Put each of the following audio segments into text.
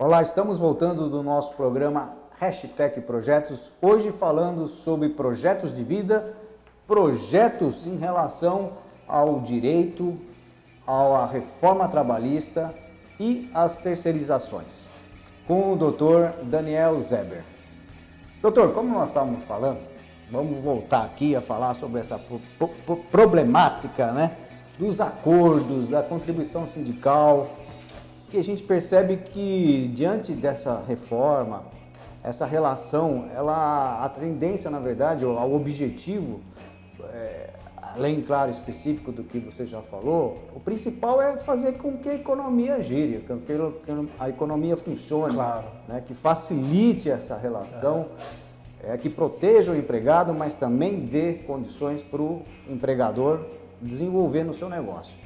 Olá, estamos voltando do nosso programa Hashtag Projetos, hoje falando sobre projetos de vida, projetos em relação ao direito, à reforma trabalhista e às terceirizações, com o Dr. Daniel Zeber. Doutor, como nós estávamos falando, vamos voltar aqui a falar sobre essa problemática, né, dos acordos, da contribuição sindical, que a gente percebe que diante dessa reforma, essa relação, a tendência, na verdade, ao objetivo, além, claro, específico do que você já falou, o principal é fazer com que a economia gire, com que a economia funcione, Claro. Né, que facilite essa relação, que proteja o empregado, mas também dê condições para o empregador desenvolver no seu negócio.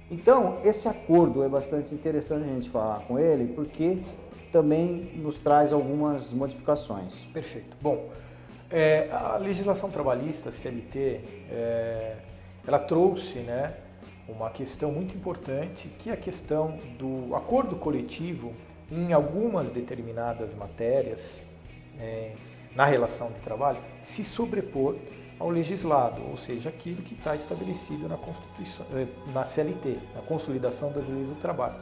Então, esse acordo é bastante interessante a gente falar com ele, porque também nos traz algumas modificações. Perfeito. Bom, a legislação trabalhista, CLT, ela trouxe, né, uma questão muito importante, que é a questão do acordo coletivo em algumas determinadas matérias, na relação de trabalho, se sobrepor ao legislado, ou seja, aquilo que está estabelecido na Constituição, na CLT, na Consolidação das Leis do Trabalho.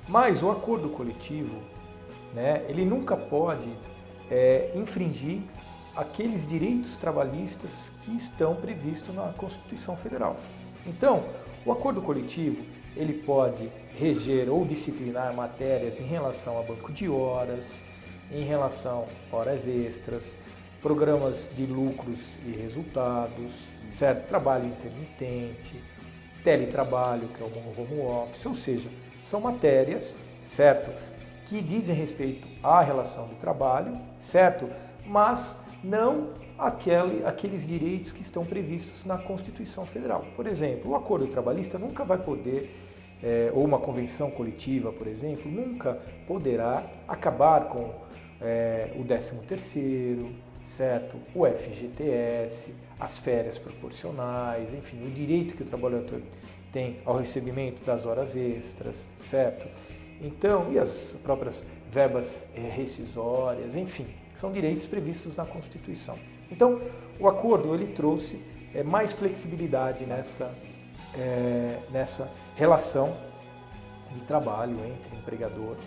Mas o acordo coletivo, né, ele nunca pode infringir aqueles direitos trabalhistas que estão previstos na Constituição Federal. Então, o acordo coletivo, ele pode reger ou disciplinar matérias em relação a banco de horas, em relação a horas extras, programas de lucros e resultados, certo? Trabalho intermitente, teletrabalho, que é o home office, ou seja, são matérias, certo? Que dizem respeito à relação de trabalho, certo? Mas não aqueles direitos que estão previstos na Constituição Federal. Por exemplo, o acordo trabalhista nunca vai poder, ou uma convenção coletiva, por exemplo, nunca poderá acabar com o 13º, certo? O FGTS, as férias proporcionais, enfim, o direito que o trabalhador tem ao recebimento das horas extras, certo? Então, e as próprias verbas rescisórias, enfim, são direitos previstos na Constituição. Então, o acordo ele trouxe mais flexibilidade nessa relação de trabalho entre empregador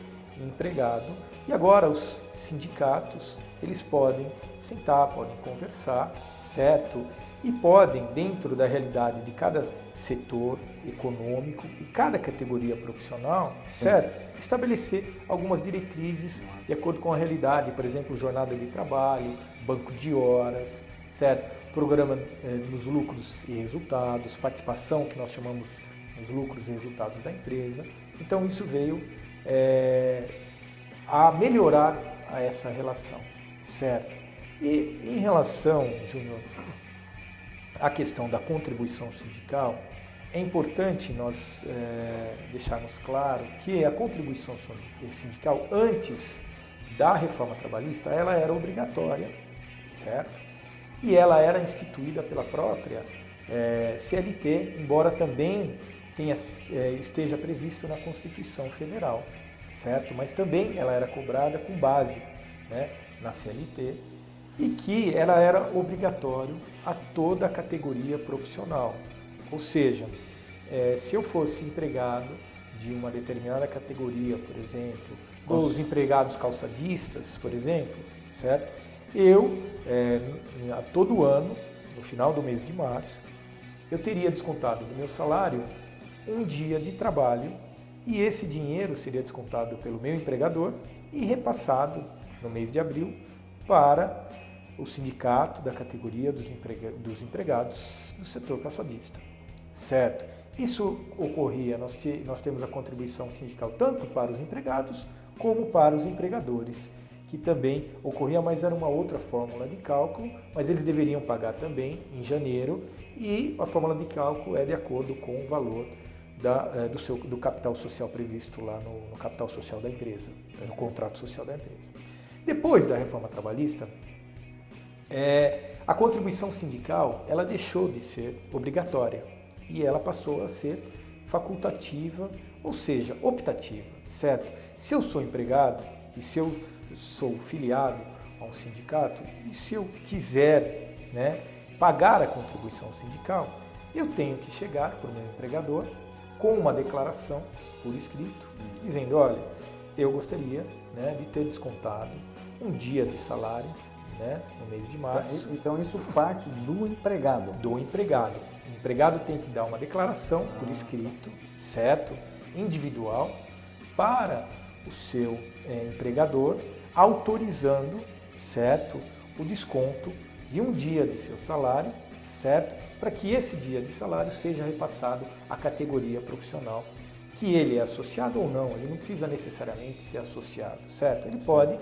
e empregado. E agora os sindicatos, eles podem sentar, podem conversar, certo? E podem, dentro da realidade de cada setor econômico e cada categoria profissional, certo? Estabelecer algumas diretrizes de acordo com a realidade, por exemplo, jornada de trabalho, banco de horas, certo? Programa nos lucros e resultados, participação, que nós chamamos nos lucros e resultados da empresa. Então, isso veio a melhorar essa relação, certo? E em relação, Júnior, à questão da contribuição sindical, é importante nós deixarmos claro que a contribuição sindical, antes da reforma trabalhista, ela era obrigatória, certo? E ela era instituída pela própria CLT, embora também esteja previsto na Constituição Federal, certo? Mas também ela era cobrada com base, né, na CLT, e que ela era obrigatório a toda a categoria profissional. Ou seja, se eu fosse empregado de uma determinada categoria, por exemplo, os empregados calçadistas, por exemplo, certo? Eu, todo ano, no final do mês de março, eu teria descontado do meu salário um dia de trabalho, e esse dinheiro seria descontado pelo meu empregador e repassado no mês de abril para o sindicato da categoria dos empregados do setor calçadista, certo? Isso ocorria, nós temos a contribuição sindical tanto para os empregados como para os empregadores, que também ocorria, mas era uma outra fórmula de cálculo, mas eles deveriam pagar também em janeiro, e a fórmula de cálculo é de acordo com o valor do capital social previsto lá no capital social da empresa, no contrato social da empresa. Depois da reforma trabalhista, a contribuição sindical ela deixou de ser obrigatória e ela passou a ser facultativa, ou seja, optativa, certo? se eu sou empregado e se eu sou filiado a um sindicato e se eu quiser, né, pagar a contribuição sindical, eu tenho que chegar para o meu empregador com uma declaração por escrito, dizendo, olha, eu gostaria, né, de ter descontado um dia de salário, né, no mês de março. Então isso parte do empregado. Do empregado. O empregado tem que dar uma declaração por escrito, certo? Individual, para o seu empregador, autorizando, certo, o desconto de um dia de seu salário, certo? Para que esse dia de salário seja repassado à categoria profissional, que ele é associado ou não, ele não precisa necessariamente ser associado, certo? Ele pode,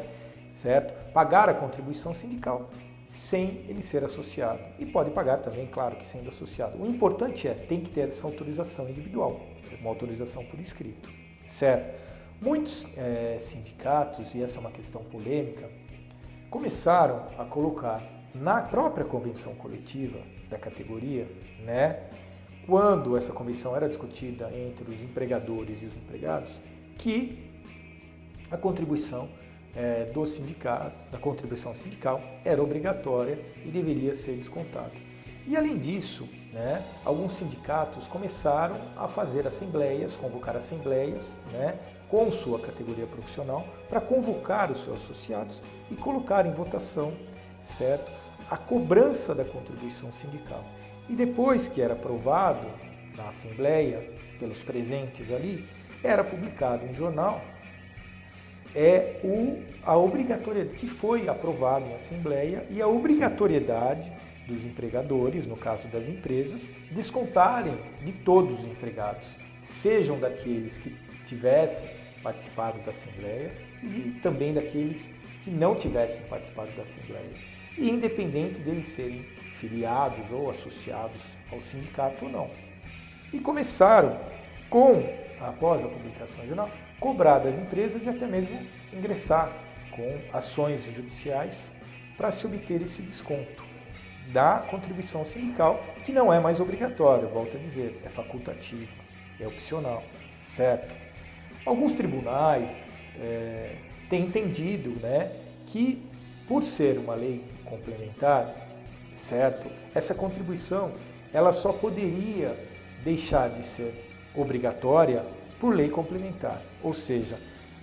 certo, pagar a contribuição sindical sem ele ser associado. E pode pagar também, claro, que sendo associado. O importante tem que ter essa autorização individual, uma autorização por escrito, certo? Muitos sindicatos, e essa é uma questão polêmica, começaram a colocar na própria convenção coletiva da categoria, né, quando essa convenção era discutida entre os empregadores e os empregados, que a contribuição do sindicato, da contribuição sindical era obrigatória e deveria ser descontada. E além disso, né, alguns sindicatos começaram a fazer assembleias, convocar assembleias, né, com sua categoria profissional, para convocar os seus associados e colocar em votação, certo, a cobrança da contribuição sindical. E depois que era aprovado na assembleia, pelos presentes ali, era publicado em jornal a obrigatoriedade, que foi aprovado em assembleia, e a obrigatoriedade dos empregadores, no caso das empresas, descontarem de todos os empregados, sejam daqueles que tivessem participado da assembleia e também daqueles que não tivessem participado da assembleia, e independente deles serem filiados ou associados ao sindicato ou não. E começaram, após a publicação em jornal, cobrar das empresas e até mesmo ingressar com ações judiciais para se obter esse desconto da contribuição sindical, que não é mais obrigatória, volto a dizer, é facultativa, é opcional, certo? Alguns tribunais têm entendido, né, que por ser uma lei complementar, certo, essa contribuição ela só poderia deixar de ser obrigatória por lei complementar. Ou seja,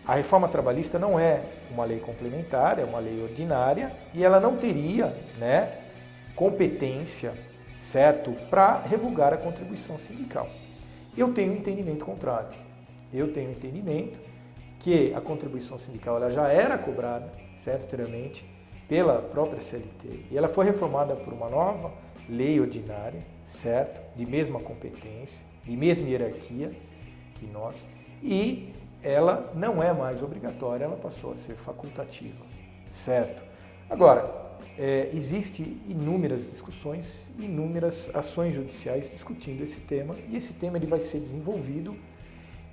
a reforma trabalhista não é uma lei complementar, é uma lei ordinária e ela não teria, né, competência, certo, para revogar a contribuição sindical. Eu tenho um entendimento contrário. Eu tenho um entendimento que a contribuição sindical ela já era cobrada, certo, anteriormente, pela própria CLT, e ela foi reformada por uma nova lei ordinária, certo, de mesma competência, de mesma hierarquia que nós, e ela não é mais obrigatória, ela passou a ser facultativa, certo? Agora, existem inúmeras discussões, inúmeras ações judiciais discutindo esse tema, e esse tema ele vai ser desenvolvido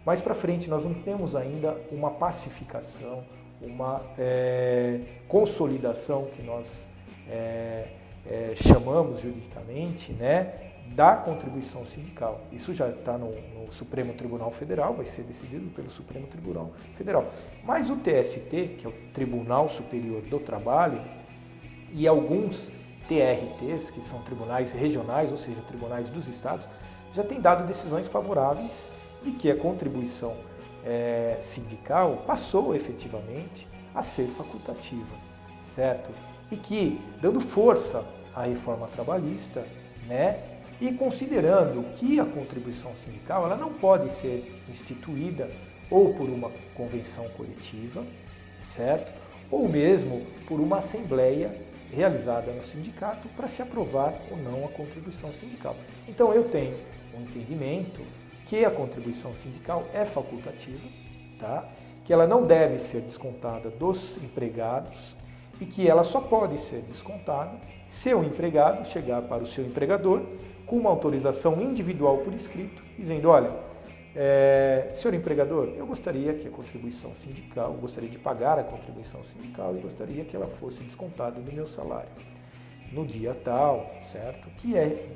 mais para frente. Nós não temos ainda uma pacificação, uma consolidação que nós chamamos juridicamente, né, da contribuição sindical. Isso já está no Supremo Tribunal Federal, vai ser decidido pelo Supremo Tribunal Federal. Mas o TST, que é o Tribunal Superior do Trabalho, e alguns TRTs, que são tribunais regionais, ou seja, tribunais dos estados, já têm dado decisões favoráveis de que a contribuição sindical passou efetivamente a ser facultativa, certo? E que, dando força à reforma trabalhista, né, e considerando que a contribuição sindical ela não pode ser instituída ou por uma convenção coletiva, certo? Ou mesmo por uma assembleia realizada no sindicato para se aprovar ou não a contribuição sindical. Então eu tenho um entendimento que a contribuição sindical é facultativa, tá? Que ela não deve ser descontada dos empregados e que ela só pode ser descontada se o empregado chegar para o seu empregador com uma autorização individual por escrito, dizendo, olha, senhor empregador, eu gostaria que a contribuição sindical, eu gostaria de pagar a contribuição sindical e gostaria que ela fosse descontada do meu salário no dia tal, certo? Que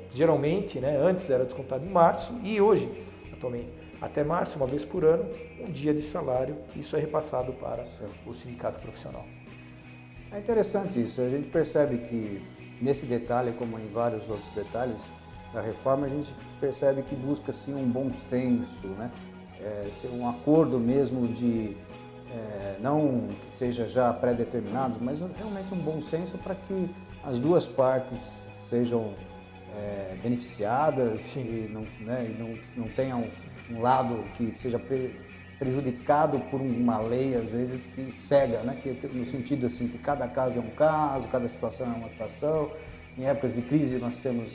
geralmente, né, antes era descontado em março e hoje, atualmente, até março, uma vez por ano, um dia de salário. Isso é repassado para o sindicato profissional. É interessante isso. A gente percebe que nesse detalhe, como em vários outros detalhes da reforma, a gente percebe que busca assim, um bom senso, né? Ser um acordo mesmo de, não que seja já pré-determinado, mas realmente um bom senso para que as duas partes sejam beneficiadas. Sim. E não tenha um lado que seja prejudicado por uma lei, às vezes, que cega, né? No sentido assim, que cada caso é um caso, cada situação é uma situação. Em épocas de crise nós temos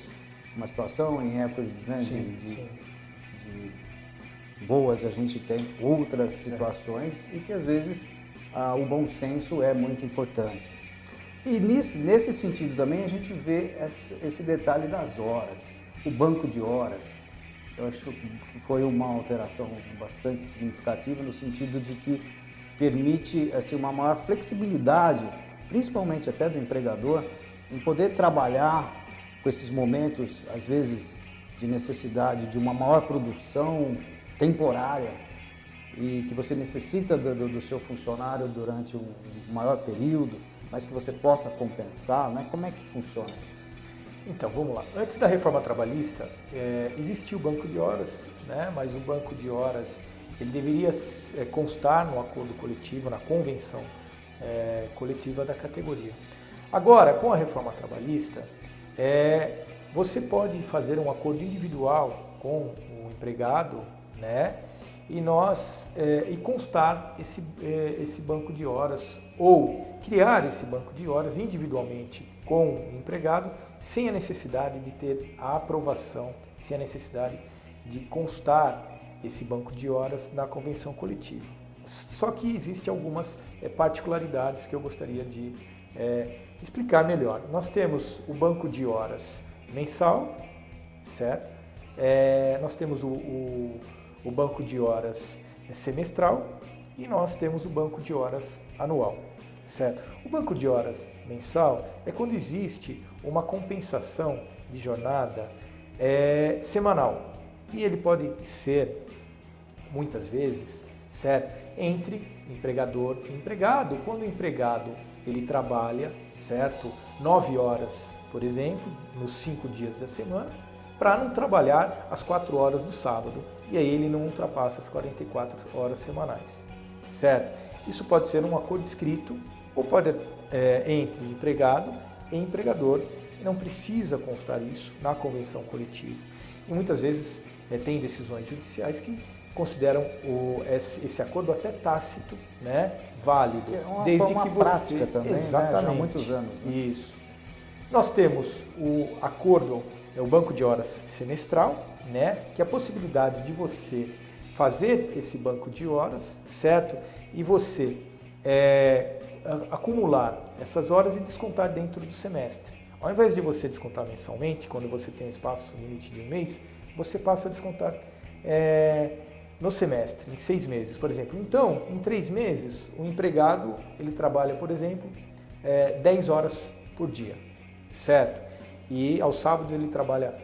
uma situação, em épocas, né, de boas a gente tem outras situações e que às vezes o bom senso é muito importante. E nesse sentido também a gente vê esse detalhe das horas, o banco de horas. Eu acho que foi uma alteração bastante significativa no sentido de que permite assim, uma maior flexibilidade, principalmente até do empregador, em poder trabalhar com esses momentos, às vezes, de necessidade de uma maior produção temporária e que você necessita do seu funcionário durante um maior período, mas que você possa compensar, né? Como é que funciona isso? Então, vamos lá. Antes da reforma trabalhista, existia o banco de horas, né? Mas o banco de horas ele deveria constar no acordo coletivo, na convenção coletiva da categoria. Agora, com a reforma trabalhista, você pode fazer um acordo individual com o empregado, né? E constar esse banco de horas ou criar esse banco de horas individualmente com o empregado, sem a necessidade de ter a aprovação, sem a necessidade de constar esse banco de horas na convenção coletiva. Só que existem algumas particularidades que eu gostaria de explicar melhor. Nós temos o banco de horas mensal, certo? Nós temos o banco de horas semestral e nós temos o banco de horas anual, certo? O banco de horas mensal é quando existe uma compensação de jornada semanal e ele pode ser, muitas vezes, certo? Entre empregador e empregado. Quando o empregado ele trabalha, certo? 9 horas, por exemplo, nos 5 dias da semana, para não trabalhar as 4 horas do sábado. E aí ele não ultrapassa as 44 horas semanais, certo? Isso pode ser um acordo escrito ou pode entre empregado e empregador. Não precisa constar isso na convenção coletiva. E muitas vezes tem decisões judiciais que consideram esse acordo até tácito, né, válido, desde que você prática também, exatamente, né, já há muitos anos. Né? Isso. Nós temos o acordo, o banco de horas semestral, né, que é a possibilidade de você fazer esse banco de horas, certo? E você acumular essas horas e descontar dentro do semestre. Ao invés de você descontar mensalmente, quando você tem um espaço limite de um mês, você passa a descontar no semestre, em 6 meses, por exemplo. Então, em 3 meses, o empregado ele trabalha, por exemplo, 10 horas por dia, certo? E aos sábados ele trabalha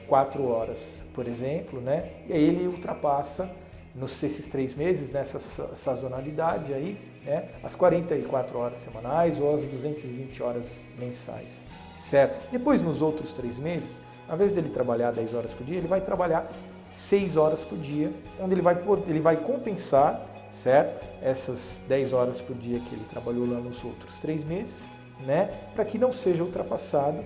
4 horas, por exemplo, né? E aí ele ultrapassa nesses 3 meses, nessa sazonalidade aí, né? As 44 horas semanais ou as 220 horas mensais, certo? Depois, nos outros 3 meses, ao invés dele trabalhar 10 horas por dia, ele vai trabalhar 6 horas por dia, onde ele vai compensar, certo? Essas 10 horas por dia que ele trabalhou lá nos outros 3 meses, né? Para que não seja ultrapassado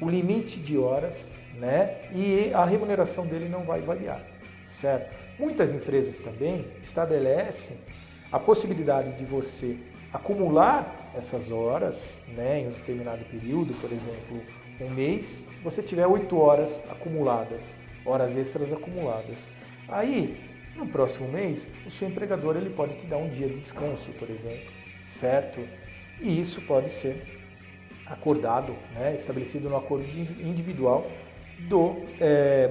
o limite de horas, né? E a remuneração dele não vai variar, certo? Muitas empresas também estabelecem a possibilidade de você acumular essas horas, né, em um determinado período, por exemplo, um mês, se você tiver 8 horas acumuladas, horas extras acumuladas. Aí, no próximo mês, o seu empregador ele pode te dar um dia de descanso, por exemplo, certo? E isso pode ser acordado, né, estabelecido no acordo individual do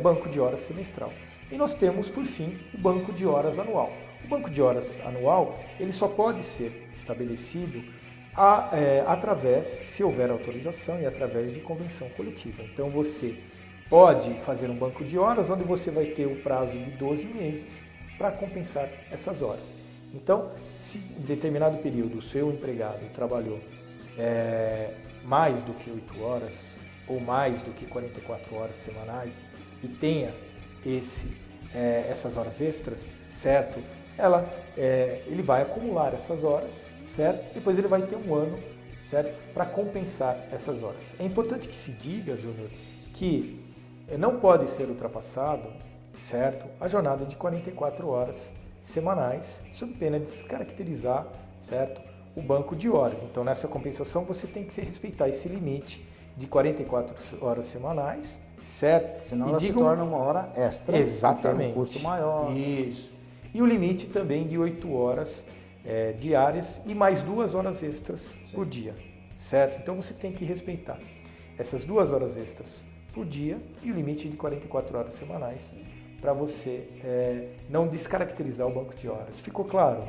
banco de horas semestral. E nós temos, por fim, o banco de horas anual. O banco de horas anual ele só pode ser estabelecido através, se houver autorização, e através de convenção coletiva. Então você pode fazer um banco de horas, onde você vai ter o prazo de 12 meses para compensar essas horas. Então, se em determinado período o seu empregado trabalhou mais do que 8 horas ou mais do que 44 horas semanais e tenha essas horas extras, certo? Ele vai acumular essas horas, certo? Depois ele vai ter um ano, certo? Para compensar essas horas. É importante que se diga, Júnior, que não pode ser ultrapassado, certo? A jornada de 44 horas semanais, sob pena de descaracterizar, certo? O banco de horas. Então, nessa compensação, você tem que respeitar esse limite de 44 horas semanais, certo? Senão ela se torna uma hora extra. Exatamente. Tem um custo maior. Isso. E o limite também de 8 horas diárias e mais 2 horas extras por dia, certo? Então, você tem que respeitar essas 2 horas extras por dia e o limite de 44 horas semanais para você não descaracterizar o banco de horas. Ficou claro?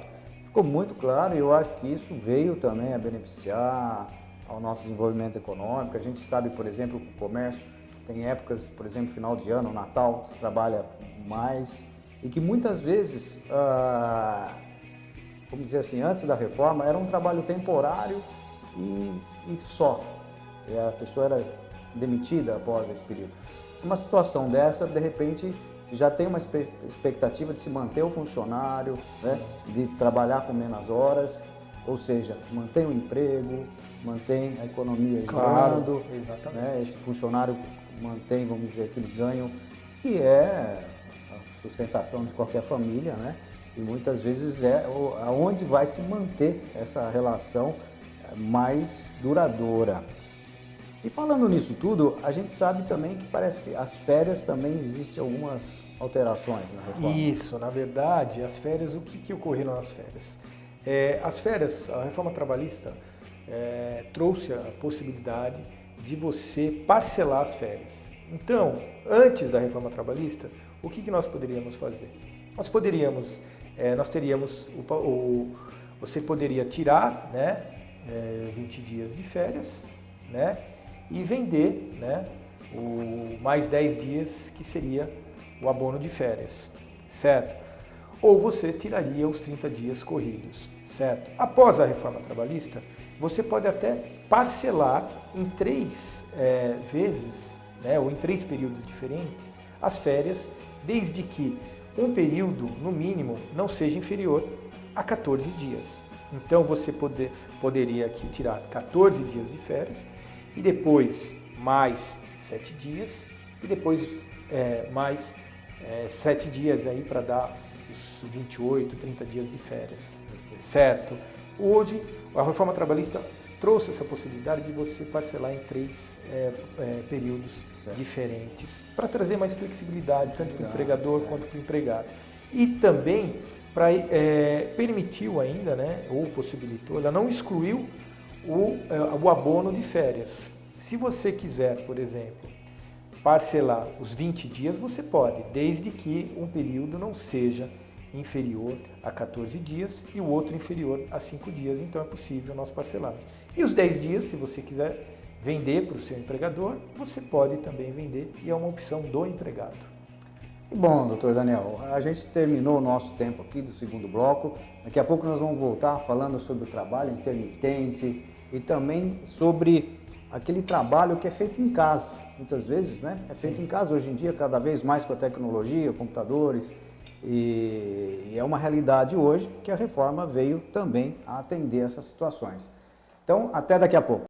Ficou muito claro e eu acho que isso veio também a beneficiar ao nosso desenvolvimento econômico. A gente sabe, por exemplo, que o comércio tem épocas, por exemplo, final de ano, Natal, se trabalha mais e que muitas vezes, vamos dizer assim, antes da reforma, era um trabalho temporário e só. E a pessoa era demitida após esse período. Uma situação dessa, de repente, já tem uma expectativa de se manter o funcionário, né, de trabalhar com menos horas, ou seja, mantém o emprego, mantém a economia girando, né, esse funcionário mantém, vamos dizer, aquele ganho que é a sustentação de qualquer família, né, e muitas vezes é aonde vai se manter essa relação mais duradoura. E falando nisso tudo, a gente sabe também que parece que as férias também existem algumas alterações na reforma. Isso, na verdade, as férias, o que ocorreram nas férias? As férias, a reforma trabalhista trouxe a possibilidade de você parcelar as férias. Então, antes da reforma trabalhista, o que nós poderíamos fazer? Nós teríamos, você poderia tirar, né, 20 dias de férias, né, e vender, né, mais 10 dias, que seria o abono de férias, certo? Ou você tiraria os 30 dias corridos, certo? Após a reforma trabalhista, você pode até parcelar em 3 vezes, né, ou em 3 períodos diferentes, as férias, desde que um período, no mínimo, não seja inferior a 14 dias. Então, você poderia aqui tirar 14 dias de férias, e depois mais 7 dias, e depois mais 7 dias aí para dar os 28, 30 dias de férias, certo? Hoje, a reforma trabalhista trouxe essa possibilidade de você parcelar em 3 períodos diferentes, para trazer mais flexibilidade, tanto para o empregador quanto para o empregado. E também permitiu ainda, né, ou possibilitou, ela não excluiu o abono de férias. Se você quiser, por exemplo, parcelar os 20 dias, você pode, desde que um período não seja inferior a 14 dias e o outro inferior a 5 dias, então é possível nós parcelarmos. E os 10 dias, se você quiser vender para o seu empregador, você pode também vender e é uma opção do empregado. E bom, doutor Daniel, a gente terminou o nosso tempo aqui do segundo bloco. Daqui a pouco nós vamos voltar falando sobre o trabalho intermitente e também sobre aquele trabalho que é feito em casa. Muitas vezes, né? É feito em casa hoje em dia, cada vez mais com a tecnologia, computadores. E é uma realidade hoje que a reforma veio também a atender essas situações. Então, até daqui a pouco.